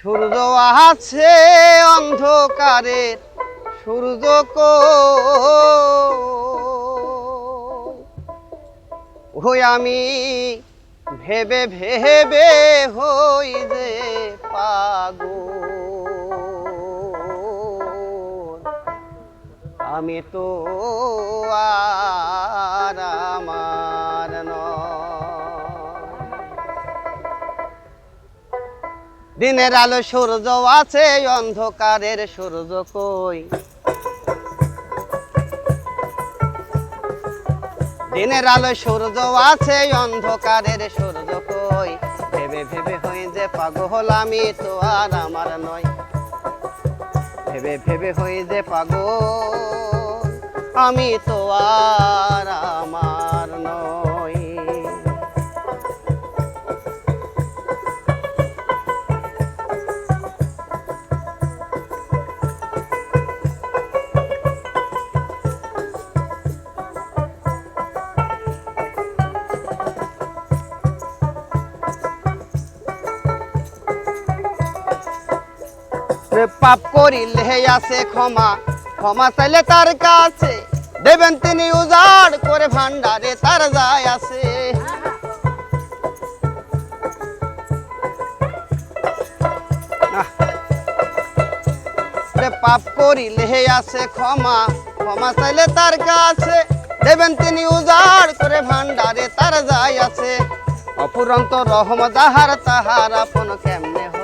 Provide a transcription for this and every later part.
সূর্য আছে অন্ধকারের সূর্য কই আমি ভেবে ভেবে হই যে পাগল আমি তো আর আমার নয়। দিনের আলো সূর্য আছে অন্ধকারের সূর্য কই দিনের আলো সূর্য আছে অন্ধকারের সূর্য কই ভেবে ভেবে হই যে পাগল আমি তো আর আমার নয়। ভেবে ভেবে হই যে পাগল আমি তো আর আমার নয়। পাপ করিলে আছে ক্ষমা ক্ষমা চাইলে তার কাছে দেবেন তিনি উজাড় করে ভান্ডারে তার যায় আছে। পাপ করিলে আছে ক্ষমা ক্ষমা চাইলে তার কাছে দেবেন তিনি উজাড় করে ভান্ডারে তার যায় আছে। অপুরন্ত রহম যাহার তাহার আপন কেমনে হই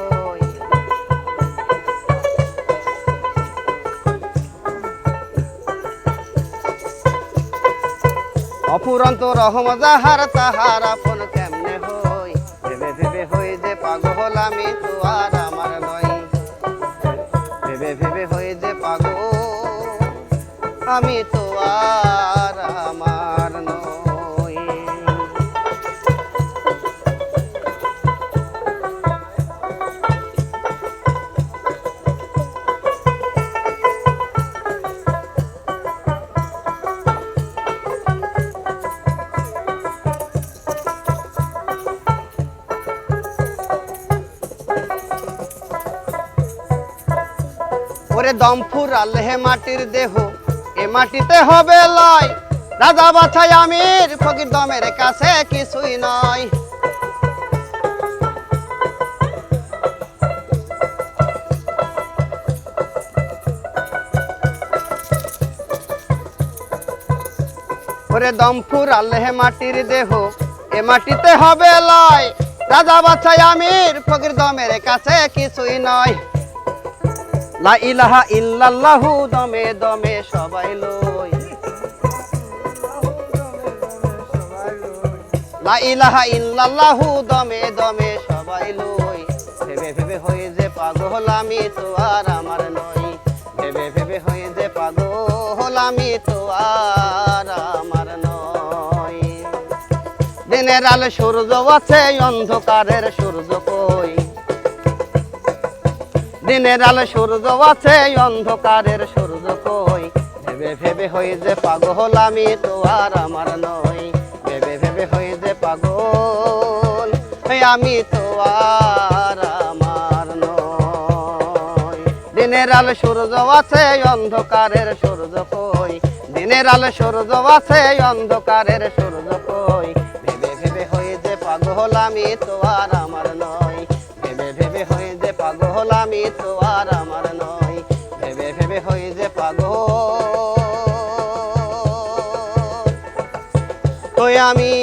অপুরন্ত রহম যাহার তাহার আপন কেমনে হই। ভেবে ভেবে হই যে পাগল আমি তো আর আমার নয়। ভেবে ভেবে হই যে পাগল আমি তো আর আমার নয়। ওরে দম ফুরালে হে মাটির দেহ এ মাটিতে হবে লয়। রাজা বাছাই আমির ফকির দমের কাছে কিছুই নয়। ওরে দম ফুরালে হে মাটির দেহ এ মাটিতে হবে লয়। রাজা বাছাই আমির ফকির দমের কাছে কিছুই নয়। লা ইলাহা ইল্লাল্লাহু দমে দমে সবাই লই। লা ইলাহা ইল্লাল্লাহু দমে দমে সবাই লই। ভেবে ভেবে হই যে পাগল আমি তো আর আমার নই। ভেবে ভেবে হই যে পাগল আমি তো আর আমার নয়। দিনের আলো সূর্য আছে অন্ধকারের সূর্য কই দিনের আলো সূর্য আছে অন্ধকারের সূর্য কই। ভেবে ভেবে হই যে পাগল আমি তো আর আমার নই। ভেবে ভেবে হই যে পাগল আমি তো আর আমার নয়। দিনের আলো সূর্য আছে অন্ধকারের সূর্য কই দিনের আলো সূর্য আছে অন্ধকারের সূর্য কই। ভেবে ভেবে হই যে পাগল আমি তো আর আমার নয়। ভেবে ভেবে হই যে পাগল আমি তো আর আমার নয়। ভেবে ভেবে হই যে পাগল আমি